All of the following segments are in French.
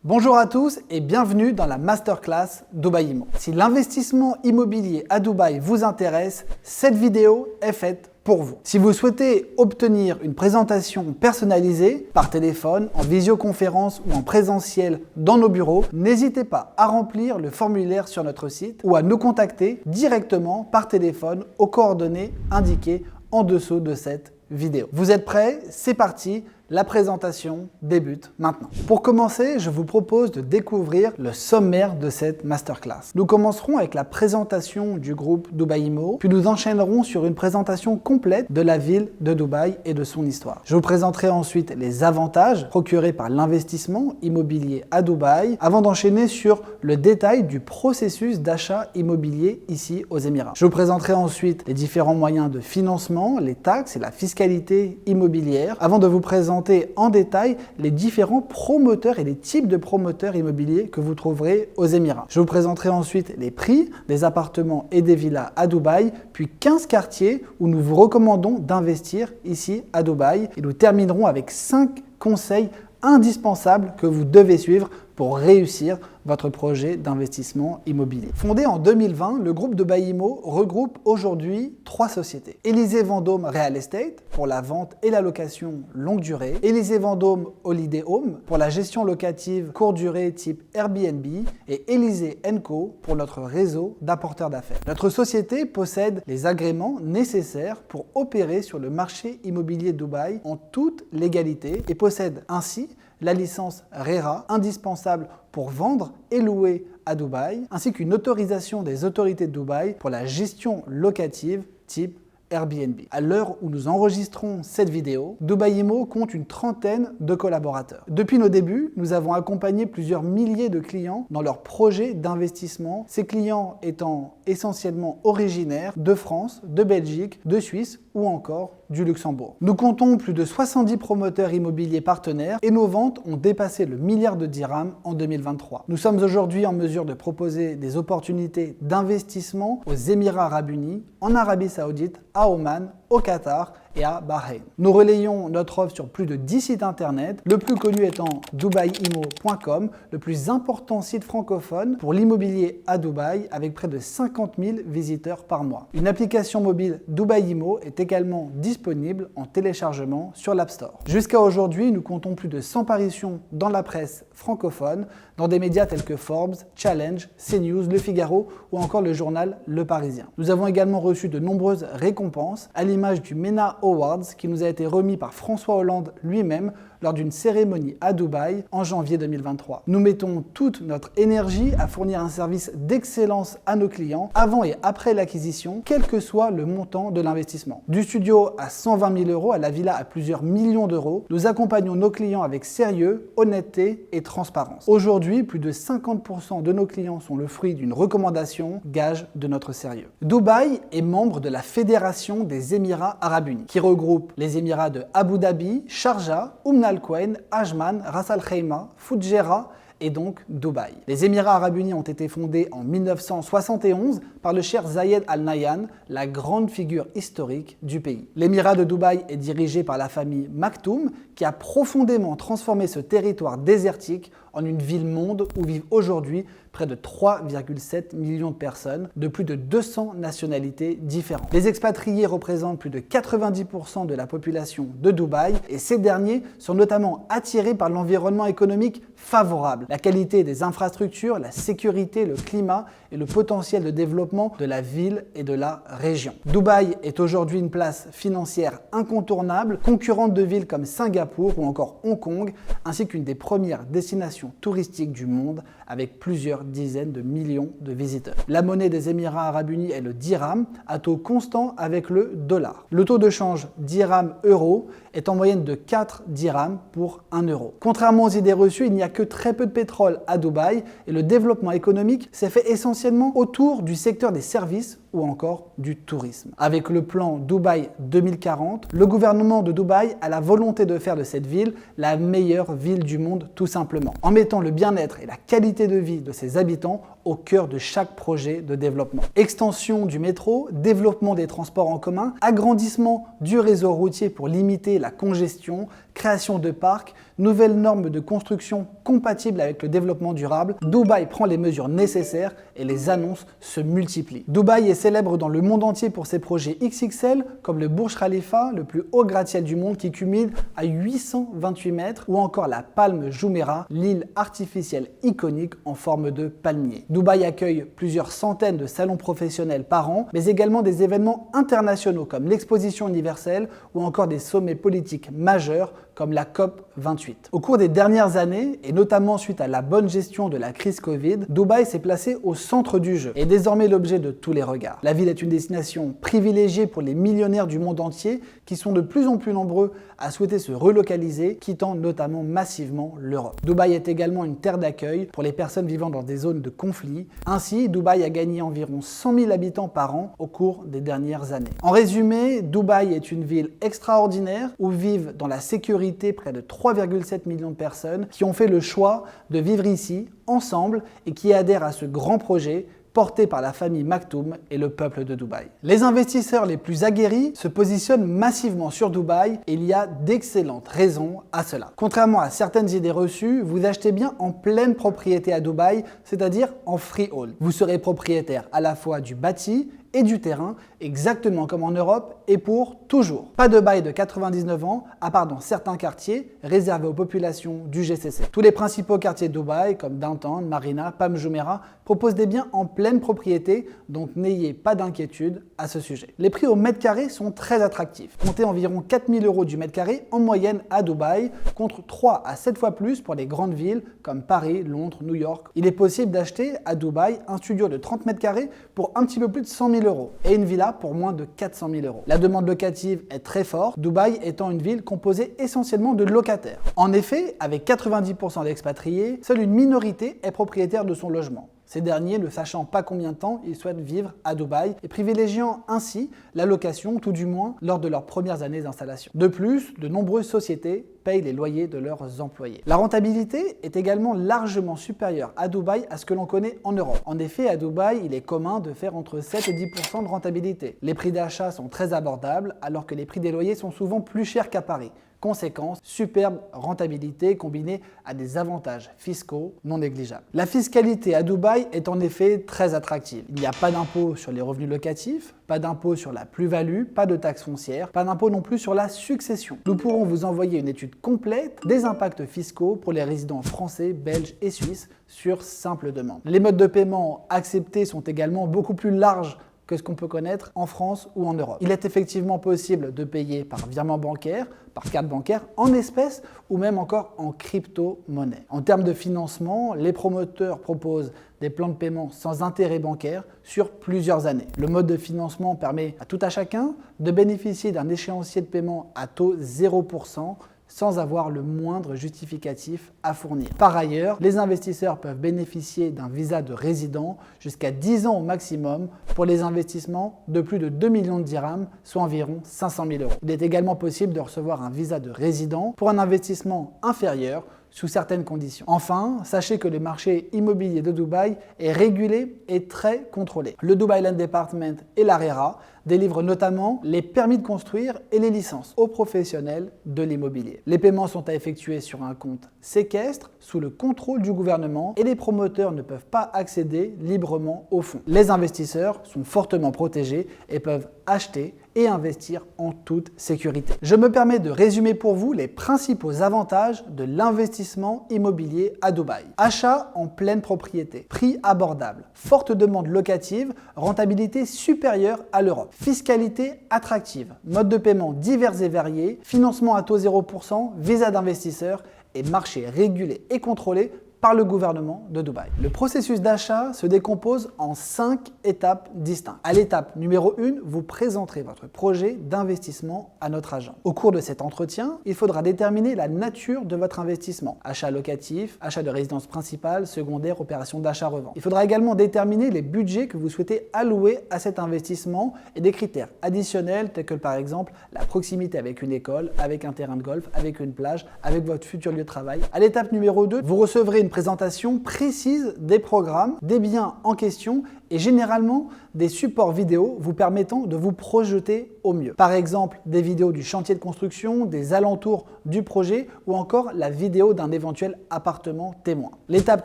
Bonjour à tous et bienvenue dans la Masterclass Dubaï Immo. Si l'investissement immobilier à Dubaï vous intéresse, cette vidéo est faite pour vous. Si vous souhaitez obtenir une présentation personnalisée par téléphone, en visioconférence ou en présentiel dans nos bureaux, n'hésitez pas à remplir le formulaire sur notre site ou à nous contacter directement par téléphone aux coordonnées indiquées en dessous de cette vidéo. Vous êtes prêts? C'est parti! La présentation débute maintenant. Pour commencer, je vous propose de découvrir le sommaire de cette masterclass. Nous commencerons avec la présentation du groupe Dubaï Immo, puis nous enchaînerons sur une présentation complète de la ville de Dubaï et de son histoire. Je vous présenterai ensuite les avantages procurés par l'investissement immobilier à Dubaï, avant d'enchaîner sur le détail du processus d'achat immobilier ici aux Émirats. Je vous présenterai ensuite les différents moyens de financement, les taxes et la fiscalité immobilière, avant de vous présenter en détail les différents promoteurs et les types de promoteurs immobiliers que vous trouverez aux Émirats. Je vous présenterai ensuite les prix des appartements et des villas à Dubaï, puis 15 quartiers où nous vous recommandons d'investir ici à Dubaï. Et nous terminerons avec 5 conseils indispensables que vous devez suivre pour réussir votre projet d'investissement immobilier. Fondé en 2020, le groupe Dubaï Immo regroupe aujourd'hui 3 sociétés. Élysée Vendôme Real Estate pour la vente et la location longue durée, Élysée Vendôme Holiday Home pour la gestion locative courte durée type Airbnb et Élysée & Co pour notre réseau d'apporteurs d'affaires. Notre société possède les agréments nécessaires pour opérer sur le marché immobilier de Dubaï en toute légalité et possède ainsi la licence RERA, indispensable pour vendre et louer à Dubaï, ainsi qu'une autorisation des autorités de Dubaï pour la gestion locative type Airbnb. À l'heure où nous enregistrons cette vidéo, Dubaï Immo compte une trentaine de collaborateurs. Depuis nos débuts, nous avons accompagné plusieurs milliers de clients dans leurs projets d'investissement, ces clients étant essentiellement originaires de France, de Belgique, de Suisse ou encore du Luxembourg. Nous comptons plus de 70 promoteurs immobiliers partenaires et nos ventes ont dépassé le milliard de dirhams en 2023. Nous sommes aujourd'hui en mesure de proposer des opportunités d'investissement aux Émirats Arabes Unis, en Arabie Saoudite, à Oman, au Qatar et à Bahreïn. Nous relayons notre offre sur plus de 10 sites internet, le plus connu étant dubaïimmo.com, le plus important site francophone pour l'immobilier à Dubaï avec près de 50 000 visiteurs par mois. Une application mobile Dubaï Immo est également disponible en téléchargement sur l'App Store. Jusqu'à aujourd'hui, nous comptons plus de 100 parutions dans la presse francophone, dans des médias tels que Forbes, Challenge, CNews, Le Figaro ou encore le journal Le Parisien. Nous avons également reçu de nombreuses récompenses, à l'image du MENA Awards qui nous a été remis par François Hollande lui-même lors d'une cérémonie à Dubaï en janvier 2023. Nous mettons toute notre énergie à fournir un service d'excellence à nos clients avant et après l'acquisition, quel que soit le montant de l'investissement. Du studio à 120 000 € à la villa à plusieurs millions d'euros, nous accompagnons nos clients avec sérieux, honnêteté et transparence. Aujourd'hui, plus de 50% de nos clients sont le fruit d'une recommandation, gage de notre sérieux. Dubaï est membre de la Fédération des Émirats Arabes Unis, qui regroupe les Émirats de Abu Dhabi, Sharjah, Al Quwain, Ajman, Ras Al Khaimah, Fujairah et donc Dubaï. Les Émirats Arabes Unis ont été fondés en 1971 par le cheikh Zayed Al Nahyan, la grande figure historique du pays. L'émirat de Dubaï est dirigé par la famille Maktoum qui a profondément transformé ce territoire désertique en une ville-monde où vivent aujourd'hui près de 3,7 millions de personnes de plus de 200 nationalités différentes. Les expatriés représentent plus de 90% de la population de Dubaï et ces derniers sont notamment attirés par l'environnement économique favorable, la qualité des infrastructures, la sécurité, le climat et le potentiel de développement de la ville et de la région. Dubaï est aujourd'hui une place financière incontournable, concurrente de villes comme Singapour ou encore Hong Kong, ainsi qu'une des premières destinations touristiques du monde avec plusieurs dizaines de millions de visiteurs. La monnaie des Émirats Arabes Unis est le dirham, à taux constant avec le dollar. Le taux de change dirham-euro est en moyenne de 4 dirhams pour 1 euro. Contrairement aux idées reçues, il n'y a que très peu de pétrole à Dubaï et le développement économique s'est fait essentiellement autour du secteur des services ou encore du tourisme. Avec le plan Dubaï 2040, le gouvernement de Dubaï a la volonté de faire de cette ville la meilleure ville du monde tout simplement, en mettant le bien-être et la qualité de vie de ses habitants au cœur de chaque projet de développement. Extension du métro, développement des transports en commun, agrandissement du réseau routier pour limiter la congestion, création de parcs, nouvelles normes de construction compatibles avec le développement durable, Dubaï prend les mesures nécessaires et les annonces se multiplient. Dubaï est célèbre dans le monde entier pour ses projets XXL, comme le Burj Khalifa, le plus haut gratte-ciel du monde qui culmine à 828 mètres, ou encore la Palme Jumeirah, l'île artificielle iconique en forme de palmier. Dubaï accueille plusieurs centaines de salons professionnels par an, mais également des événements internationaux comme l'exposition universelle ou encore des sommets politiques majeurs comme la COP28. Au cours des dernières années, et notamment suite à la bonne gestion de la crise Covid, Dubaï s'est placé au centre du jeu et est désormais l'objet de tous les regards. La ville est une destination privilégiée pour les millionnaires du monde entier qui sont de plus en plus nombreux à souhaiter se relocaliser, quittant notamment massivement l'Europe. Dubaï est également une terre d'accueil pour les personnes vivant dans des zones de conflit. Ainsi, Dubaï a gagné environ 100 000 habitants par an au cours des dernières années. En résumé, Dubaï est une ville extraordinaire où vivent dans la sécurité près de 3,7 millions de personnes qui ont fait le choix de vivre ici, ensemble, et qui adhèrent à ce grand projet porté par la famille Maktoum et le peuple de Dubaï. Les investisseurs les plus aguerris se positionnent massivement sur Dubaï et il y a d'excellentes raisons à cela. Contrairement à certaines idées reçues, vous achetez bien en pleine propriété à Dubaï, c'est-à-dire en freehold. Vous serez propriétaire à la fois du bâti et du terrain, exactement comme en Europe et pour toujours. Pas de bail de 99 ans, à part dans certains quartiers réservés aux populations du GCC. Tous les principaux quartiers de Dubaï, comme Downtown, Marina, Palm Jumeirah, proposent des biens en pleine propriété, donc n'ayez pas d'inquiétude à ce sujet. Les prix au mètre carré sont très attractifs. Comptez environ 4 000 € du mètre carré en moyenne à Dubaï, contre 3 à 7 fois plus pour les grandes villes comme Paris, Londres, New York. Il est possible d'acheter à Dubaï un studio de 30 mètres carrés pour un petit peu plus de 100 000 € et une villa pour moins de 400 000 €. La demande locative est très forte, Dubaï étant une ville composée essentiellement de locataires. En effet, avec 90% d'expatriés, seule une minorité est propriétaire de son logement. Ces derniers, ne sachant pas combien de temps ils souhaitent vivre à Dubaï et privilégiant ainsi la location, tout du moins lors de leurs premières années d'installation. De plus, de nombreuses sociétés payent les loyers de leurs employés. La rentabilité est également largement supérieure à Dubaï à ce que l'on connaît en Europe. En effet, à Dubaï, il est commun de faire entre 7 et 10% de rentabilité. Les prix d'achat sont très abordables alors que les prix des loyers sont souvent plus chers qu'à Paris. Conséquence, superbe rentabilité combinée à des avantages fiscaux non négligeables. La fiscalité à Dubaï est en effet très attractive. Il n'y a pas d'impôt sur les revenus locatifs, pas d'impôt sur la plus-value, pas de taxes foncières, pas d'impôt non plus sur la succession. Nous pourrons vous envoyer une étude complète des impacts fiscaux pour les résidents français, belges et suisses sur simple demande. Les modes de paiement acceptés sont également beaucoup plus larges que ce qu'on peut connaître en France ou en Europe. Il est effectivement possible de payer par virement bancaire, par carte bancaire, en espèces ou même encore en crypto-monnaie. En termes de financement, les promoteurs proposent des plans de paiement sans intérêt bancaire sur plusieurs années. Le mode de financement permet à tout à chacun de bénéficier d'un échéancier de paiement à taux 0%, sans avoir le moindre justificatif à fournir. Par ailleurs, les investisseurs peuvent bénéficier d'un visa de résident jusqu'à 10 ans au maximum pour les investissements de plus de 2 millions de dirhams, soit environ 500 000 €. Il est également possible de recevoir un visa de résident pour un investissement inférieur sous certaines conditions. Enfin, sachez que le marché immobilier de Dubaï est régulé et très contrôlé. Le Dubai Land Department et l'ARERA délivrent notamment les permis de construire et les licences aux professionnels de l'immobilier. Les paiements sont à effectuer sur un compte séquestre sous le contrôle du gouvernement et les promoteurs ne peuvent pas accéder librement aux fonds. Les investisseurs sont fortement protégés et peuvent acheter et investir en toute sécurité. Je me permets de résumer pour vous les principaux avantages de l'investissement immobilier à Dubaï. Achat en pleine propriété, prix abordable, forte demande locative, rentabilité supérieure à l'Europe, fiscalité attractive, mode de paiement divers et variés, financement à taux 0%, visa d'investisseur et marché régulé et contrôlé par le gouvernement de Dubaï. Le processus d'achat se décompose en 5 étapes distinctes. À l'étape numéro 1, vous présenterez votre projet d'investissement à notre agent. Au cours de cet entretien, il faudra déterminer la nature de votre investissement. Achat locatif, achat de résidence principale, secondaire, opération d'achat-revente. Il faudra également déterminer les budgets que vous souhaitez allouer à cet investissement et des critères additionnels tels que par exemple la proximité avec une école, avec un terrain de golf, avec une plage, avec votre futur lieu de travail. À l'étape numéro 2, vous recevrez une présentation précise des programmes, des biens en question et généralement des supports vidéo vous permettant de vous projeter au mieux. Par exemple, des vidéos du chantier de construction, des alentours du projet ou encore la vidéo d'un éventuel appartement témoin. L'étape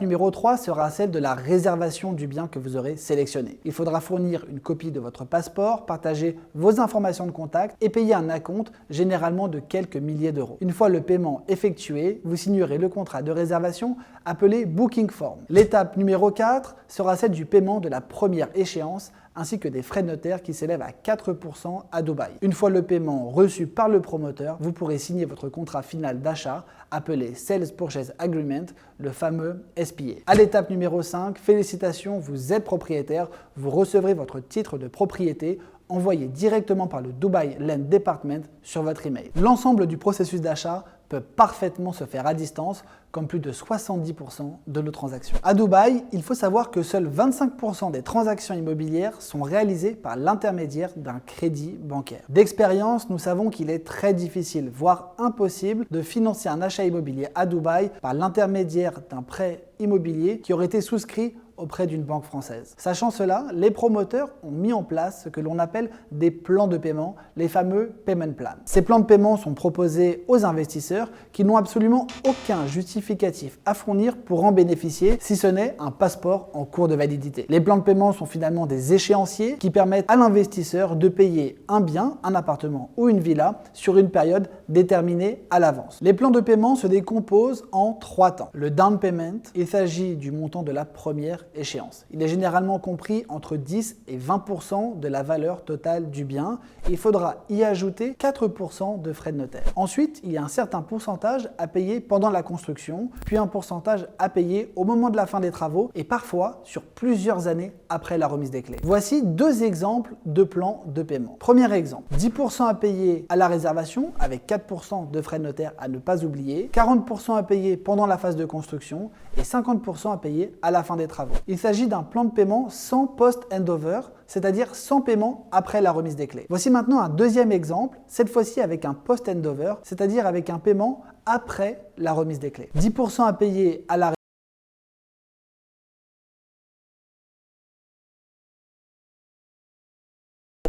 numéro 3 sera celle de la réservation du bien que vous aurez sélectionné. Il faudra fournir une copie de votre passeport, partager vos informations de contact et payer un acompte généralement de quelques milliers d'euros. Une fois le paiement effectué, vous signerez le contrat de réservation appelé Booking Form. L'étape numéro 4 sera celle du paiement de la première échéance ainsi que des frais de notaire qui s'élèvent à 4% à Dubaï. Une fois le paiement reçu par le promoteur, vous pourrez signer votre contrat final d'achat appelé Sales Purchase Agreement, le fameux SPA. À l'étape numéro 5, félicitations, vous êtes propriétaire, vous recevrez votre titre de propriété envoyé directement par le Dubai Land Department sur votre email. L'ensemble du processus d'achat peut parfaitement se faire à distance, comme plus de 70% de nos transactions. À Dubaï, il faut savoir que seuls 25% des transactions immobilières sont réalisées par l'intermédiaire d'un crédit bancaire. D'expérience, nous savons qu'il est très difficile, voire impossible, de financer un achat immobilier à Dubaï par l'intermédiaire d'un prêt immobilier qui aurait été souscrit auprès d'une banque française. Sachant cela, les promoteurs ont mis en place ce que l'on appelle des plans de paiement, les fameux payment plans. Ces plans de paiement sont proposés aux investisseurs qui n'ont absolument aucun justificatif à fournir pour en bénéficier, si ce n'est un passeport en cours de validité. Les plans de paiement sont finalement des échéanciers qui permettent à l'investisseur de payer un bien, un appartement ou une villa sur une période déterminée à l'avance. Les plans de paiement se décomposent en 3 temps. Le down payment, il s'agit du montant de la première échéance. Il est généralement compris entre 10 et 20% de la valeur totale du bien. Il faudra y ajouter 4% de frais de notaire. Ensuite, il y a un certain pourcentage à payer pendant la construction, puis un pourcentage à payer au moment de la fin des travaux et parfois sur plusieurs années après la remise des clés. Voici 2 exemples de plans de paiement. Premier exemple, 10% à payer à la réservation avec 4% de frais de notaire à ne pas oublier, 40% à payer pendant la phase de construction et 50% à payer à la fin des travaux. Il s'agit d'un plan de paiement sans post-handover, c'est-à-dire sans paiement après la remise des clés. Voici maintenant un deuxième exemple, cette fois-ci avec un post-handover, c'est-à-dire avec un paiement après la remise des clés. 10% à payer à la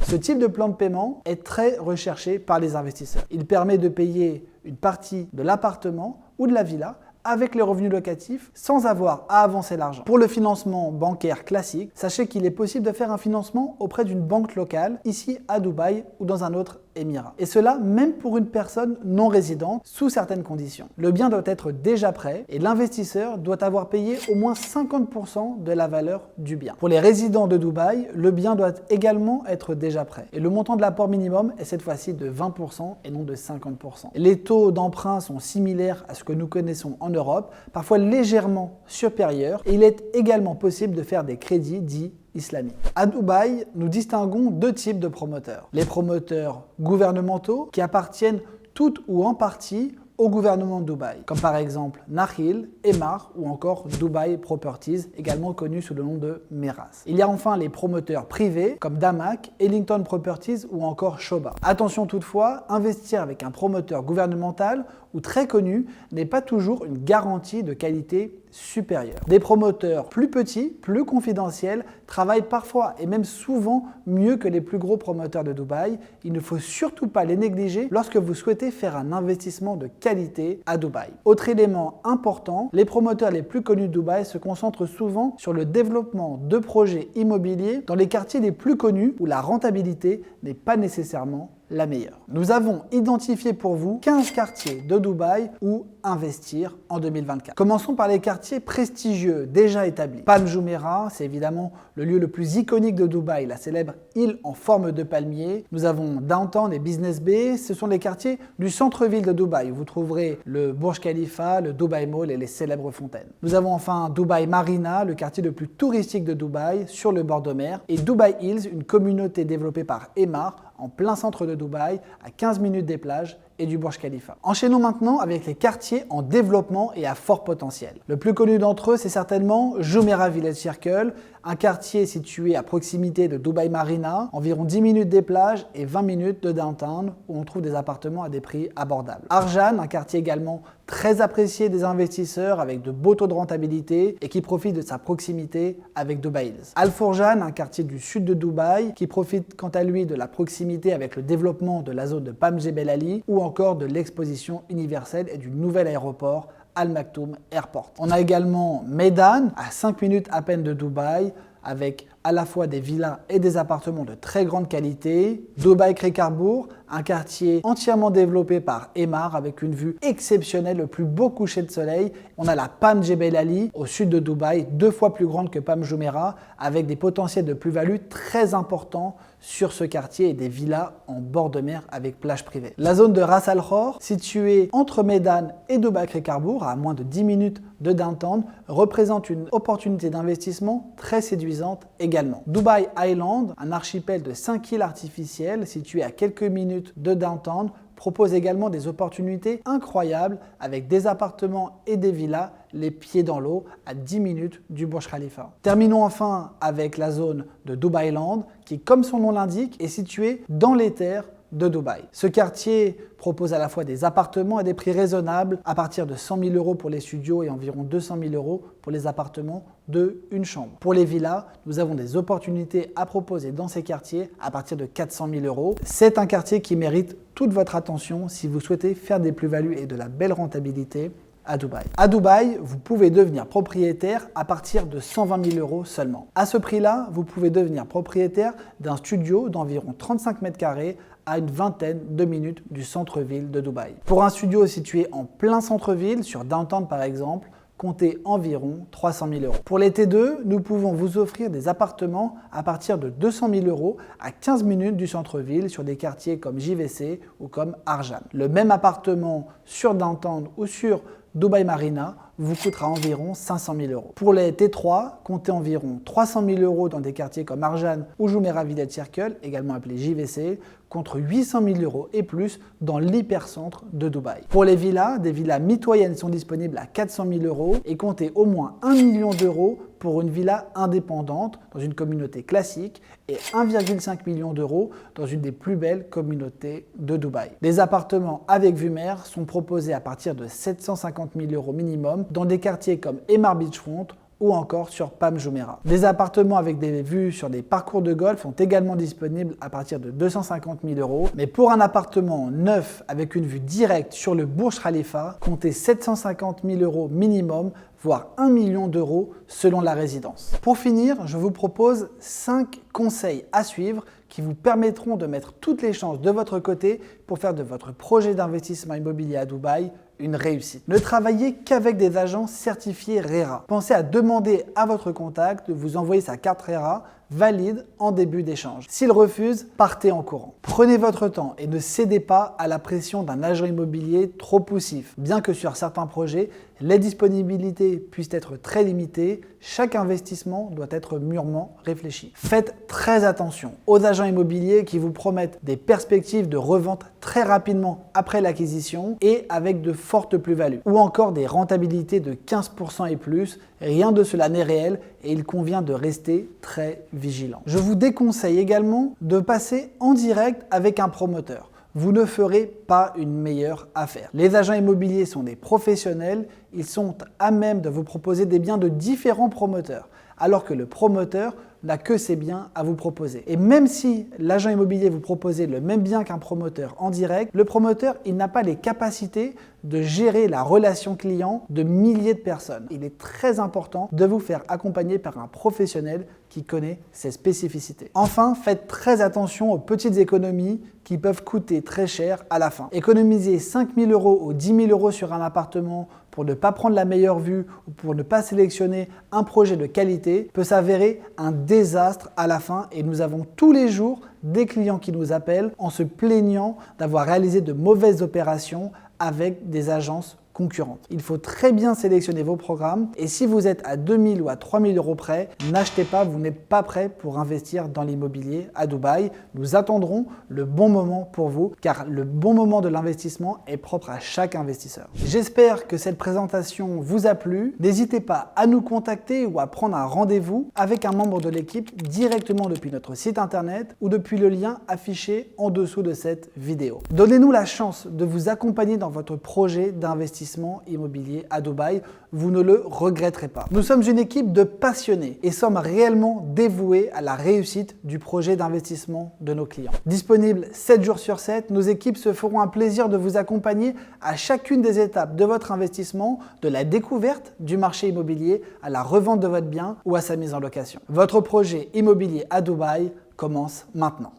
Ce type de plan de paiement est très recherché par les investisseurs. Il permet de payer une partie de l'appartement ou de la villa avec les revenus locatifs sans avoir à avancer l'argent. Pour le financement bancaire classique, sachez qu'il est possible de faire un financement auprès d'une banque locale, ici à Dubaï ou dans un autre émirat. Et cela même pour une personne non résidente, sous certaines conditions. Le bien doit être déjà prêt et l'investisseur doit avoir payé au moins 50% de la valeur du bien. Pour les résidents de Dubaï, le bien doit également être déjà prêt. Et le montant de l'apport minimum est cette fois-ci de 20% et non de 50%. Les taux d'emprunt sont similaires à ce que nous connaissons en Europe, parfois légèrement supérieurs, et il est également possible de faire des crédits dits islamiques. À Dubaï, nous distinguons 2 types de promoteurs. Les promoteurs gouvernementaux qui appartiennent tout ou en partie au gouvernement de Dubaï, comme par exemple Nakhil, Emaar ou encore Dubai Properties, également connu sous le nom de Meras. Il y a enfin les promoteurs privés comme Damac, Ellington Properties ou encore Shoba. Attention toutefois, investir avec un promoteur gouvernemental ou très connu n'est pas toujours une garantie de qualité supérieure. Des promoteurs plus petits, plus confidentiels, travaillent parfois et même souvent mieux que les plus gros promoteurs de Dubaï. Il ne faut surtout pas les négliger lorsque vous souhaitez faire un investissement de qualité à Dubaï. Autre élément important, les promoteurs les plus connus de Dubaï se concentrent souvent sur le développement de projets immobiliers dans les quartiers les plus connus où la rentabilité n'est pas nécessairement la meilleure. Nous avons identifié pour vous 15 quartiers de Dubaï où investir en 2024. Commençons par les quartiers prestigieux déjà établis. Palm Jumeirah, c'est évidemment le lieu le plus iconique de Dubaï, la célèbre île en forme de palmier. Nous avons Downtown et Business Bay, ce sont les quartiers du centre-ville de Dubaï où vous trouverez le Burj Khalifa, le Dubai Mall et les célèbres fontaines. Nous avons enfin Dubai Marina, le quartier le plus touristique de Dubaï, sur le bord de mer, et Dubai Hills, une communauté développée par Emaar en plein centre de Dubaï, à 15 minutes des plages et du Burj Khalifa. Enchaînons maintenant avec les quartiers en développement et à fort potentiel. Le plus connu d'entre eux, c'est certainement Jumeirah Village Circle, un quartier situé à proximité de Dubai Marina, environ 10 minutes des plages et 20 minutes de downtown, où on trouve des appartements à des prix abordables. Arjan, un quartier également très apprécié des investisseurs avec de beaux taux de rentabilité et qui profite de sa proximité avec Dubai Hills. Al Fourjan, un quartier du sud de Dubaï qui profite quant à lui de la proximité avec le développement de la zone de Palm Jebel Ali ou encore de l'exposition universelle et du nouvel aéroport Al Maktoum Airport. On a également Meydan, à 5 minutes à peine de Dubaï, avec à la fois des villas et des appartements de très grande qualité. Dubaï Krekarbur, un quartier entièrement développé par Emaar avec une vue exceptionnelle, le plus beau coucher de soleil. On a la Palm Jebel Ali au sud de Dubaï, 2 fois plus grande que Palm Jumeirah, avec des potentiels de plus-value très importants sur ce quartier et des villas en bord de mer avec plage privée. La zone de Ras Al Khor, située entre Meydan et Dubaï Krekarbur, à moins de 10 minutes de downtown, représente une opportunité d'investissement très séduisante également. Dubai Island, un archipel de 5 îles artificielles situé à quelques minutes de downtown, propose également des opportunités incroyables avec des appartements et des villas les pieds dans l'eau à 10 minutes du Burj Khalifa. Terminons enfin avec la zone de Dubai Land qui, comme son nom l'indique, est située dans les terres de Dubaï. Ce quartier propose à la fois des appartements à des prix raisonnables à partir de 100 000 € pour les studios et environ 200 000 € pour les appartements de une chambre. Pour les villas, nous avons des opportunités à proposer dans ces quartiers à partir de 400 000 €. C'est un quartier qui mérite toute votre attention si vous souhaitez faire des plus-values et de la belle rentabilité à Dubaï. À Dubaï, vous pouvez devenir propriétaire à partir de 120 000 € seulement. À ce prix-là, vous pouvez devenir propriétaire d'un studio d'environ 35 mètres carrés à une vingtaine de minutes du centre-ville de Dubaï. Pour un studio situé en plein centre-ville, sur Downtown par exemple, comptez environ 300 000 €. Pour les T2, nous pouvons vous offrir des appartements à partir de 200 000 € à 15 minutes du centre-ville sur des quartiers comme JVC ou comme Arjan. Le même appartement sur Downtown ou sur Dubai Marina vous coûtera environ 500 000 €. Pour les T3, comptez environ 300 000 € dans des quartiers comme Arjan ou Jumeirah Village Circle, également appelé JVC, contre 800 000 € et plus dans l'hypercentre de Dubaï. Pour les villas, des villas mitoyennes sont disponibles à 400 000 € et comptez au moins 1 million d'euros pour une villa indépendante dans une communauté classique et 1,5 million d'euros dans une des plus belles communautés de Dubaï. Des appartements avec vue mer sont proposés à partir de 750 000 € minimum dans des quartiers comme Emaar Beachfront ou encore sur Palm Jumeirah. Des appartements avec des vues sur des parcours de golf sont également disponibles à partir de 250 000 €. Mais pour un appartement neuf avec une vue directe sur le Burj Khalifa, comptez 750 000 € minimum, voire 1 million d'euros selon la résidence. Pour finir, je vous propose 5 conseils à suivre qui vous permettront de mettre toutes les chances de votre côté pour faire de votre projet d'investissement immobilier à Dubaï une réussite. Ne travaillez qu'avec des agents certifiés RERA. Pensez à demander à votre contact de vous envoyer sa carte RERA valide en début d'échange. S'il refuse, partez en courant. Prenez votre temps et ne cédez pas à la pression d'un agent immobilier trop poussif. Bien que sur certains projets, les disponibilités puissent être très limitées, chaque investissement doit être mûrement réfléchi. Faites très attention aux agents immobiliers qui vous promettent des perspectives de revente très rapidement après l'acquisition et avec de fortes plus-values, ou encore des rentabilités de 15% et plus. Rien de cela n'est réel et il convient de rester très vigilant. Je vous déconseille également de passer en direct avec un promoteur. Vous ne ferez pas une meilleure affaire. Les agents immobiliers sont des professionnels, ils sont à même de vous proposer des biens de différents promoteurs, alors que le promoteur n'a que ses biens à vous proposer. Et même si l'agent immobilier vous proposait le même bien qu'un promoteur en direct, le promoteur, il n'a pas les capacités de gérer la relation client de milliers de personnes. Il est très important de vous faire accompagner par un professionnel qui connaît ses spécificités. Enfin, faites très attention aux petites économies qui peuvent coûter très cher à la fin. Économiser 5 000 € ou 10 000 € sur un appartement pour ne pas prendre la meilleure vue ou pour ne pas sélectionner un projet de qualité peut s'avérer un désastre à la fin et nous avons tous les jours des clients qui nous appellent en se plaignant d'avoir réalisé de mauvaises opérations avec des agences concurrentes. Il faut très bien sélectionner vos programmes et si vous êtes à 2000 ou à 3000 euros près, n'achetez pas, vous n'êtes pas prêt pour investir dans l'immobilier à Dubaï. Nous attendrons le bon moment pour vous car le bon moment de l'investissement est propre à chaque investisseur. J'espère que cette présentation vous a plu. N'hésitez pas à nous contacter ou à prendre un rendez-vous avec un membre de l'équipe directement depuis notre site internet ou depuis le lien affiché en dessous de cette vidéo. Donnez-nous la chance de vous accompagner dans votre projet d'investissement immobilier à Dubaï. Vous ne le regretterez pas. Nous sommes une équipe de passionnés et sommes réellement dévoués à la réussite du projet d'investissement de nos clients. Disponibles 7 jours sur 7, nos équipes se feront un plaisir de vous accompagner à chacune des étapes de votre investissement, de la découverte du marché immobilier à la revente de votre bien ou à sa mise en location. Votre projet immobilier à Dubaï commence maintenant.